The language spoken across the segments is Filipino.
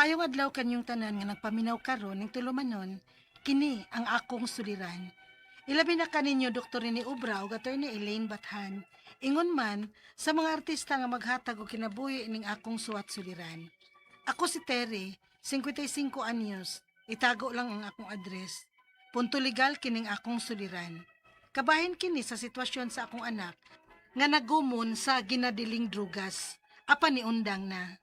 Maayong adlaw kanyong tanan nga nagpaminaw karon ning tulumanon, kini ang akong suliran. Ilabi na kaninyo Dr. ni Ubra ug Attorney Elaine Bathan. Ingon man sa mga artista nga maghatag og kinabuhi ning akong suwat suliran. Ako si Terry, 55 anyos. Itago lang ang akong address. Punto legal kining akong suliran. Kabahin kini sa sitwasyon sa akong anak nga nagumon sa ginadiling drugas. Apa ni undang na.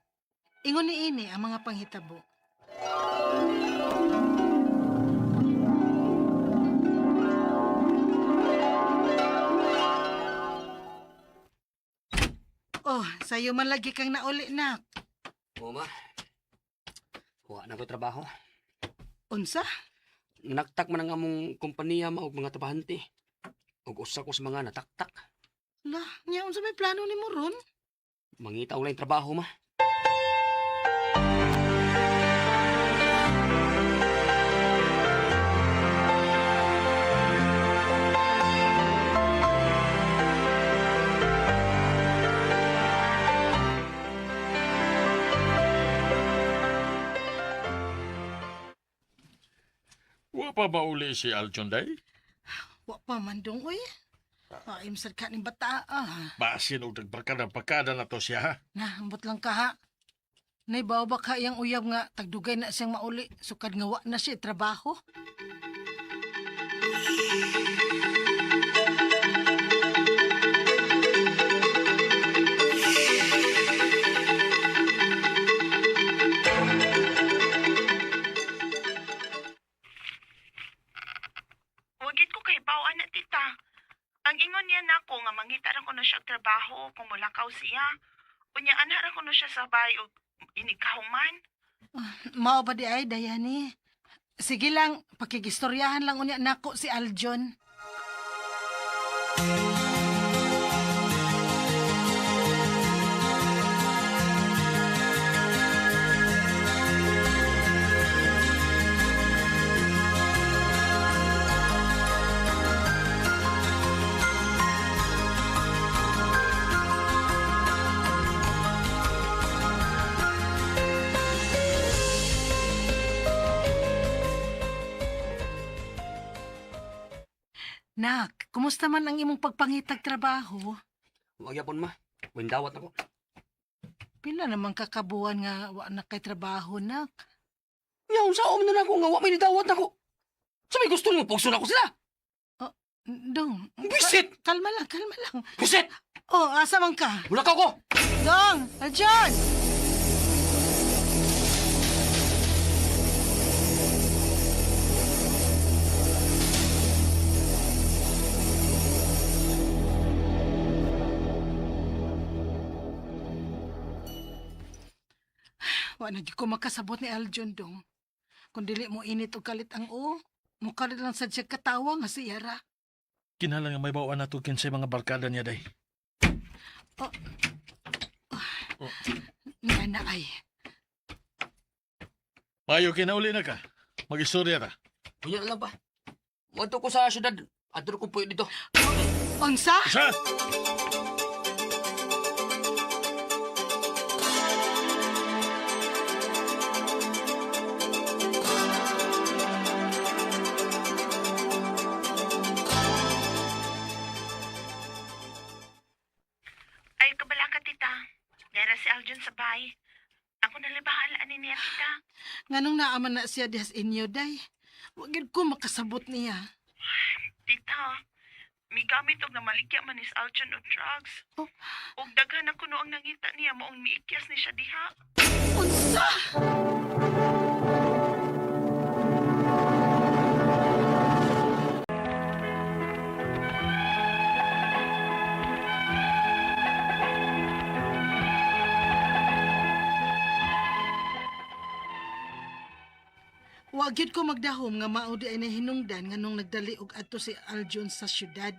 Ingon ni ini ang mga panghitabo. Oh, sayo man lagi kang nauli na. Oo, ma. Huwa na ko trabaho. Unsa? Naktak man ang among kompanya ma og mga trabahante. Og usa ko sa mga nataktak. Lah, niya unsa may plano ni mo ron? Mangita og lain trabaho, ma. Wa pa ba uli si Aljon day? Wa pa man dong, uy. Paim sad ka ning bata, ah. Basin og nagbarkada na to siya ha. Nah, ambot lang ka, ha. Naibaw ba ka iyang uyab nga tagdugay na siyang mauli, sukad nga wa na siya trabaho? Wagit ko kay bawaan na tita. Ang ingon niya nako nga mangita ra ko na siya og trabaho kung mulakaw siya. Unya anha ra ko na siya sa bahay og inikahuman. Mao ba di ay, Dayani? Sige lang, pakigistoryahan lang unya nako si Aljon. Nak, kumusta man ang imong pagpangitag trabaho? Wa gyapon, ma. Windawat ako. Pila namang kakabuan nga wa na kay trabaho, nak? Yaw, sa na ako nga wa may nidawat ako. Sa may gusto mo, pugso na ko sila. Dong, Bisit! kalma lang, kalma lang. Buset! Oh, asa man ka? Wala ka ko! Dong, Aljon! Wa na gyud ko makasabot ni Aljon, dong. Kung dili mo init o kalit ang mukalit lang sad siya katawa nga si Yara. Kinahanglan nga may bawaan na to kinsay mga barkada niya day. Nga na ay. Mayo kinauli na ka. Mag-istorya ta. Unya na lang ba? Wadto ko sa syudad. Adto ko po dito. Unsa? Isa! Ay kabala ka tita. Dara si Aljon sa bahay. Ako na libahala ani niya tita. Nganong naaman na siya dihas inyo, day? Wa gyud ko makasabot niya. Tita, may gamit og namaligya man is Aljon og drugs. Oh. Og daghan ako no ang nangita niya maong miikyas ni siya diha. Unsa? Wa gyud ko magdahom nga mao di ay nahinungdan nganong nagdali og adto si Aljon sa syudad.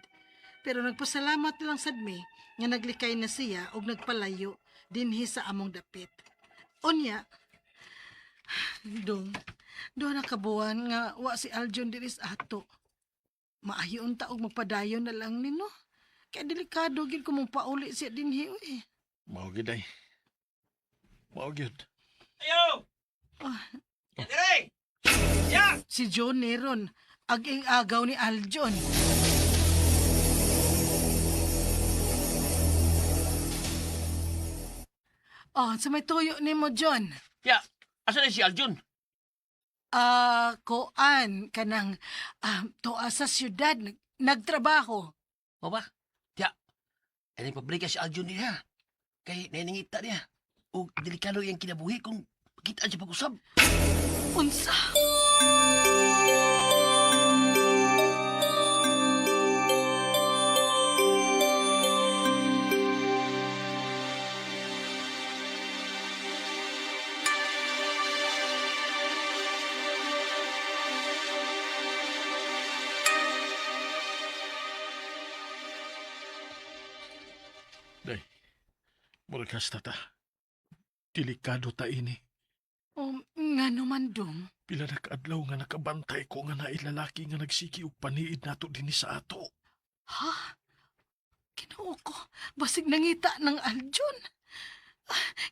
Pero nagpasalamat lang sad mi nga naglikay na siya og nagpalayo dinhi sa among dapit. Unya, dong na kabuan nga wa si Aljon diri sa ato. Maayo unta og magpadayon na lang nino. Kaya delikado gyud ko mong pauli siya dinhi, uy. Mao gid day. Mao gyud. Ayo! Dire! Ya! Si John Neron, aging agaw ni Aljon. Oh, sa may tuyo ni mo, John. Ya! Asa na si Aljun? Koan, kanang, toa sa syudad, nagtrabaho. O ba? Ya! Ano yung pabrika si Aljun niya? Kay nainingita niya. O delikado yung kinabuhi kung kita siya pag-usab. Unsa? Day, muragas tata. Delikado ta ini. Nga naman dong. Pila na kaadlaw nga nakabantay ko nga nailalaki nga nagsiki og paniid nato dinhi sa ato. Ha? Kinuo ko. Basig nangita ng Aljon.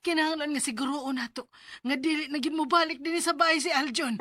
Kinahanglan nga siguroon nato. Nga dili na gid mo balik din sa bahay si Aljon.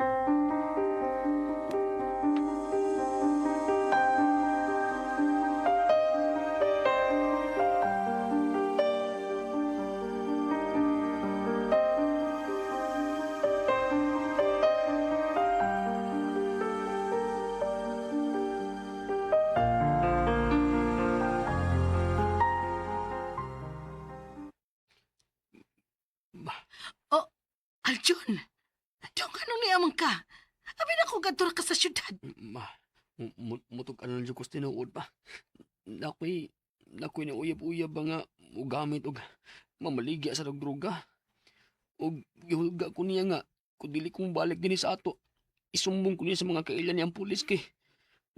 Aljon, dong anong niamang ka? Abi na ko gadto ka sa syudad. Ma, mutog ano lang ko tinuod pa. Nakoy ni uyab-uyab ba nga ugamit og mamaligya sa droga. Og gihulga ko niya nga kung dili ko balik din sa ato. Isumbong ko niya sa mga kailan niyang pulis kay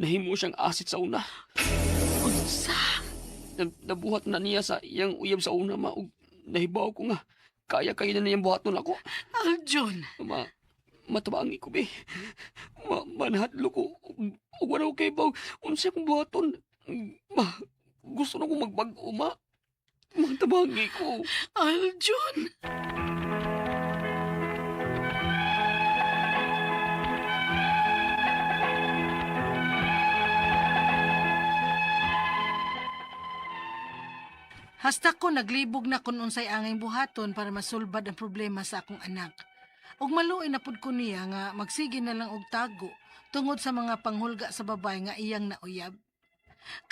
nahimo siyang asit sa una. Unsa? Nabuhat na niya sa iyang uyab sa una ma og nahibaw ko nga kaya na niyang buhaton ako. Aljon, Matabangi ko, be. Manahadlo ko. Ug wala ko kay baw. Unsa akong buhaton. Gusto na ko magbago, ma. Matabangi ko. Aljon. Hasta ko naglibog na kung unsay angay buhaton para masulbad ang problema sa akong anak. Og maluoy na pud ko niya nga magsige na lang og tago tungod sa mga panghulga sa babay nga iyang nauyab.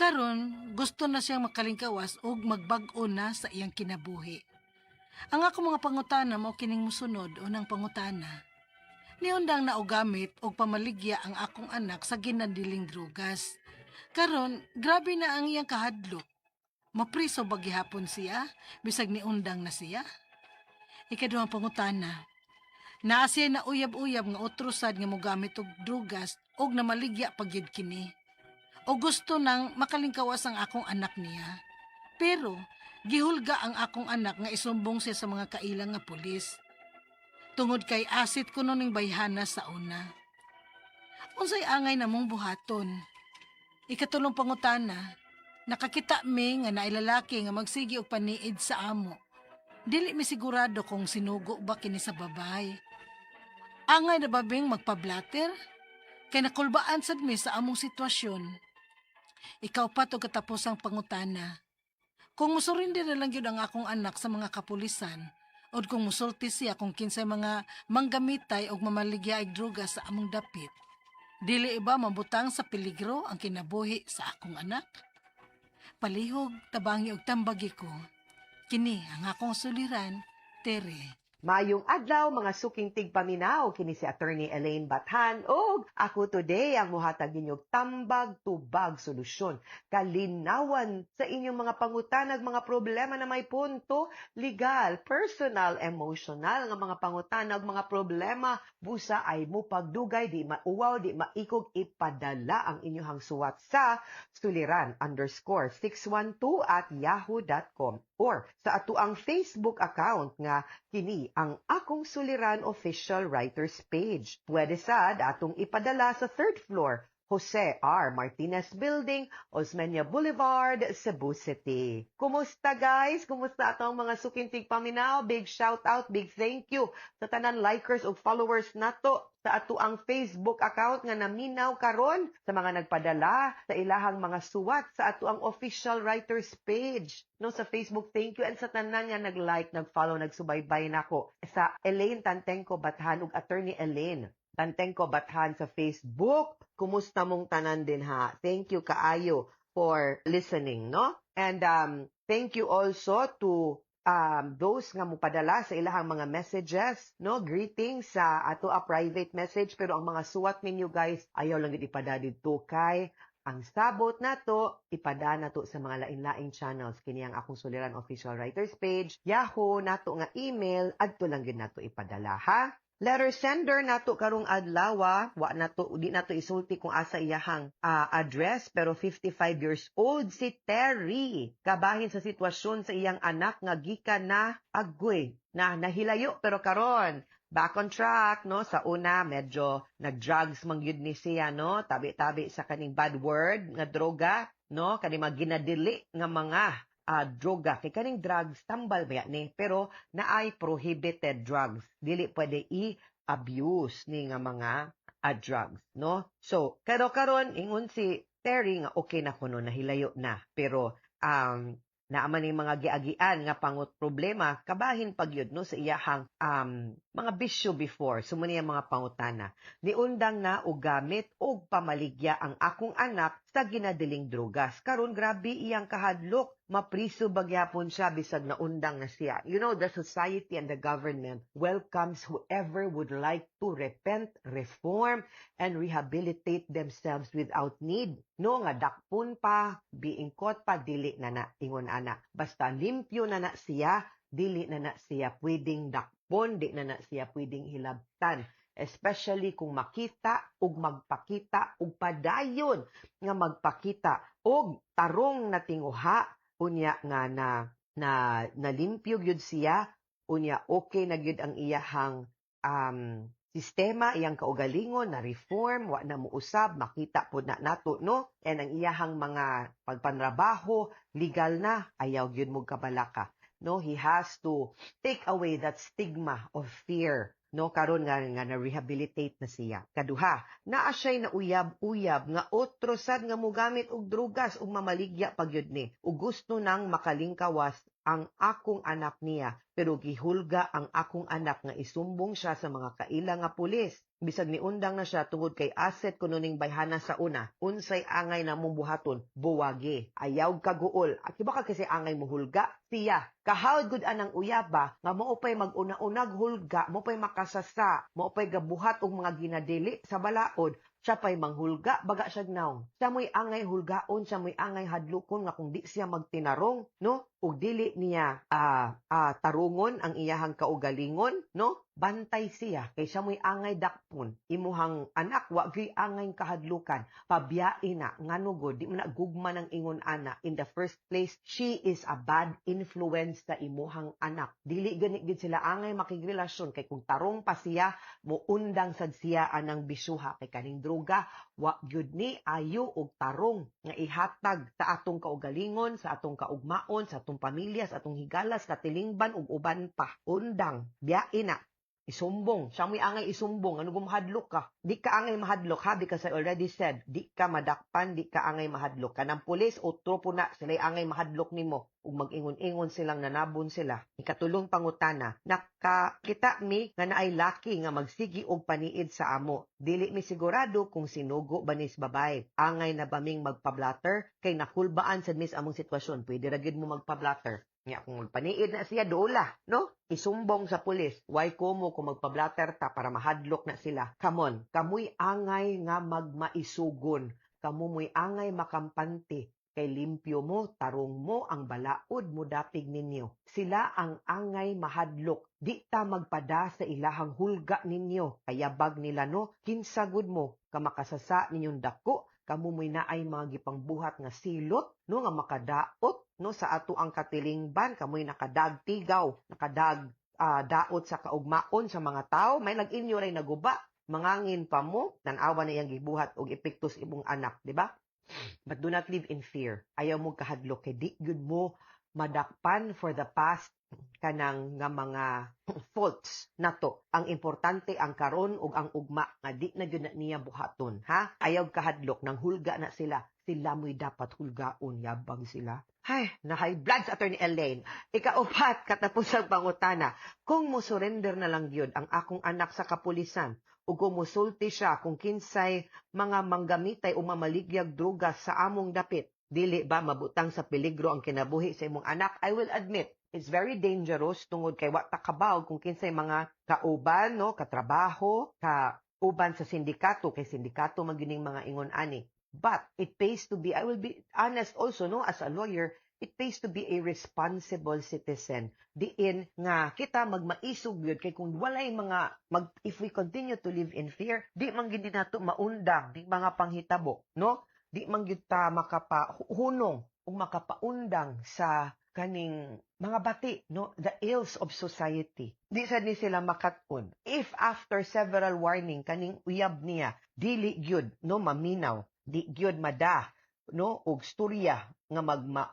Karon, gusto na siyang makalingkawas og magbag-o na sa iyang kinabuhi. Ang ako mga pangutana mao kining musunod unang pangutana. Niundang na og gamit og pamaligya ang akong anak sa ginadiling drugas. Karon, grabe na ang iyang kahadlok. Mapriso ba gihapon siya, bisag niundang na siya? Ikaduhang pangutana. Naa siya na uyab-uyab nga utrusad nga mogamit og drugas og namaligya pagyud kini. O gusto nang makalingkawas ang akong anak niya. Pero, gihulga ang akong anak nga isumbong siya sa mga kailang nga pulis. Tungod kay asit ko ning bayhana sa una. Unsay angay namong buhaton? Ikatulong pangutana. Nakakita mi nga nailalaki nga magsigi og paniid sa amo. Dili mi sigurado kung sinugo ba kini sa babay. Angay na babing magpablatter? Kay nakulbaan sad mi sa among sitwasyon. Ikaw pa to katapos ang pangutana. Kung musurindi na lang yun ang akong anak sa mga kapulisan, o kung musulti siya kung kinsay mga manggamitay o mamaligya og droga sa among dapit, dili iba mabutang sa peligro ang kinabuhi sa akong anak? Palihog, tabangi og tambagi ko. Kini ang akong suliran, Tere. Mayong adlaw mga suking tigpaminaw kini si Attorney Elaine Bathan og ako today ang muhatag ninyog tambag tubag solusyon kalinawan sa inyong mga pangutanag mga problema na may punto legal, personal, emotional nga mga pangutanag mga problema busa ay mo pagdugay di mauwaw di maikog ipadala ang inyong suwat sa suliran_612@yahoo.com or sa atuang Facebook account nga kini ang Akong Suliran Official Writers Page. Pwede sad atong ipadala sa 3rd floor, Jose R. Martinez Building, Osmeña Boulevard, Cebu City. Kumusta guys? Kumusta atong mga sukintig paminaw? Big shout out, big thank you sa tanan likers o followers nato sa ato ang Facebook account nga naminaw karon, sa mga nagpadala sa ilahang mga suwat sa ato ang official writers page no sa Facebook. Thank you, and sa tanan nga nag-like, nag-follow, nagsubaybay nako sa Elaine Tantengco Bathan ug Attorney Elaine Tantengco Bathan sa Facebook. Kumusta mong tanan din ha? Thank you kaayo for listening, no? And thank you also to those nga mupadala sa ilahang mga messages, no? Greetings sa ato a private message, pero ang mga suwat ninyo guys, ayaw lang gid ipada didto kay ang sabot nato ipada nato sa mga lain-laing channels. Kini ang akong suliran official writers page, Yahoo nato nga email, adto lang gid nato ipadala ha. Letter sender nato karong adlaw, wa nato di nato isulti kung asa iyahang address, pero 55 years old si Terry. Kabahin sa sitwasyon sa iyang anak nga gikan na agoy na nahilayo, pero karon back on track, no? Sa una medyo nag-drugs man gyud ni siya, no? Tabi-tabi sa kaning bad word nga droga, no? Kani mga ginadili nga mga droga. Kay kaning drugs, tambal ba ni? Pero naay prohibited drugs. Dili pwede i-abuse ni nga mga drugs, no? So, karon ingon si Terry nga okay na kuno, nahilayo na. Pero, naaman ni mga giagian nga pangot problema, kabahin pagyud no sa iyahang mga bisyo before. Sumuni ang mga pangutana. Niundang na og gamit og pamaligya ang akong anak sa ginadiling drogas. Karon grabe iyang kahadlok, mapriso bagyapon siya bisag naundang na siya. You know, the society and the government welcomes whoever would like to repent, reform, and rehabilitate themselves without need. No, nga dakpon pa, biingkot pa, dili na na, ingon ana. Basta limpyo na na siya, dili na na siya pwedeng dakpon, di na na siya pwedeng hilabtan. Especially kung makita ug magpakita ug padayon nga magpakita og tarong na tinguha, unya nga na limpyo gyud siya, unya okay na gyud ang iyahang sistema, iyang kaugalingon na reform, wa na muusab, makita po na nato, no? And ang iyahang mga pagpanrabaho, legal na, ayaw gyud mo kabalaka. No, he has to take away that stigma of fear. No, karon nga na-rehabilitate na siya. Kaduha, naa siya'y nauyab-uyab nga otro sad nga mugamit og drugas ug mamaligya pagyud ni. Ug gusto nang makalingkawas ang akong anak niya, pero gihulga ang akong anak nga isumbong siya sa mga kaila nga pulis. Bisag niundang na siya tungod kay asset kuno ning bayhana sa una. Unsay angay na mong buhaton, buwagi. Ayaw kaguol. At iba ka kasi angay mo hulga, siya. Kahawd gud anang uyaba nga mao pay mag-una-unag hulga, mao pay makasasa, mao pay gabuhat og mga ginadili sa balaod. Siya pa'y manghulga, baga siya naong. Siya mo'y angay hulgaon, siya mo'y angay hadlukon nga kung di siya magtinarong, no? Ug dili niya tarungon ang iyahang kaugalingon, no? Bantay siya kay siya mo'y angay dakpon. Imuhang anak wa gyud angay kahadlukan. Pabiyain na ngano gud di man gugma ng ingon ana. In the first place, she is a bad influence sa imuhang anak. Dili gani gid sila angay makigrelasyon kay kung tarong pa siya, muundang sad siya anang bisuha kay kaning droga, wa gyud ni ayo og tarong nga ihatag sa atong kaugalingon, sa atong kaugmaon, sa atong pamilya, sa atong higalas, katilingban ug uban pa. Undang, biyain na. Isumbong. Siya mo'y angay isumbong. Ano gumahadlok ka? Di ka angay mahadlok ha? Because I already said, di ka madakpan, di ka angay mahadlok. Kanang pulis o tropo na, sila'y angay mahadlok nimo. Ug mag-ingon-ingon silang nanabon sila. Ikatulong pangutana, nakakita mi nga naay laki nga magsigi og paniid sa amo. Dili mi sigurado kung sinugo ba nis babay. Angay na ba ming magpa-blatter? Kay nakulbaan sa mis among sitwasyon. Pwede ra gyud mo magpa-blatter. Nga kung magpaniid na siya, dola, no? Isumbong sa pulis. Why ko mo kung magpa-blatter ta para mahadlok na sila? Come on, kamuy angay nga magmaisugon. Kamuy angay makampanti. Kay limpyo mo, tarong mo, ang balaod mo dapig ninyo. Sila ang angay mahadlok. Di ta magpada sa ilahang hulga ninyo. Kayabag nila no, kinsagod mo, kamakasasa ninyong dako, kamumoy na ay mga gipangbuhat nga silot, no, nga makadaot, no, sa ato ang katilingban, kamoy nakadag tigaw, nakadag daot sa kaugmaon sa mga tao, may nag-inyo ray naguba, mangangin pa mo, tanawa na iyang gibuhat og epektos imong anak, di ba? But do not live in fear. Ayaw mo kahadlok kay di gyud mo madakpan for the past kanang nga mga faults nato. Ang importante ang karon ug ang ugma nga di na gyud na niya buhaton, ha? Ayaw kahadlok nang hulga na sila. Sila mo'y dapat hulgaon, yabang sila. Hay, na high blood sa Attorney Elaine. Ikaupat, katapos ang pangutana, kung mo surrender na lang gyud ang akong anak sa kapulisan, ug kung musulti siya kung kinsay mga manggamitay o mamaligyag droga sa among dapit, dili ba mabutang sa peligro ang kinabuhi sa imong anak? I will admit, it's very dangerous tungod kay wa ta kabaw kung kinsay mga kauban, no, katrabaho, kauban sa sindikato, kay sindikato magining mga ingon ani. But it pays to be, I will be honest also, no, as a lawyer, it pays to be a responsible citizen. Diin nga kita magmaisog yun kay kung walay mga if we continue to live in fear, di man gid nato maundang di mga panghitabo, no? Di man gyud ta makapahunong o makapaundang sa kaning mga bati, no, the ills of society. Di sad ni sila makatun. If after several warning kaning uyab niya dili gyud no maminaw, di gyud mada no og storya nga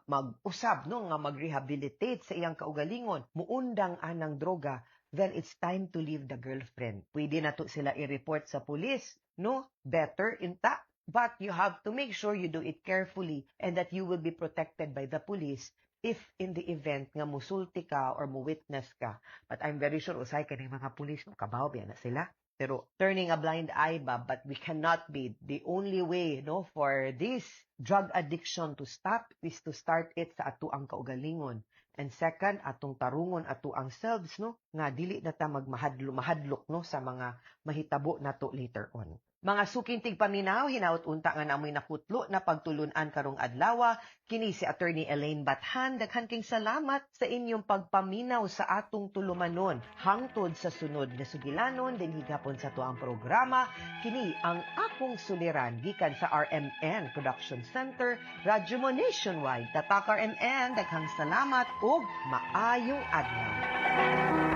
mag-usab no nga mag-rehabilitate sa iyang kaugalingon, muundang anang droga, then it's time to leave the girlfriend. Pwede na to sila i-report sa pulis, no? Better inta. But you have to make sure you do it carefully and that you will be protected by the police if in the event nga musulti ka or mu-witness ka. But I'm very sure usay kaning mga pulis no kabaw biya na sila. Pero turning a blind eye ba, but we cannot be. The only way no for this drug addiction to stop is to start it sa ato ang kaugalingon. And second, atong tarungon ato ang selves no nga dili na ta mahadlok no sa mga mahitabo nato later on. Mga suking tigpaminaw, hinaut unta nga namoy nakutlo na pagtulunan karong adlaw. Kini si Attorney Elaine Bathan. Daghan king salamat sa inyong pagpaminaw sa atong tulumanon. Hangtod sa sunod nga sugilanon, din higapon sa tuang programa. Kini ang akong suliran gikan sa RMN Production Center, Radyo Mo Nationwide. Tatak RMN, daghang salamat ug maayong adlaw.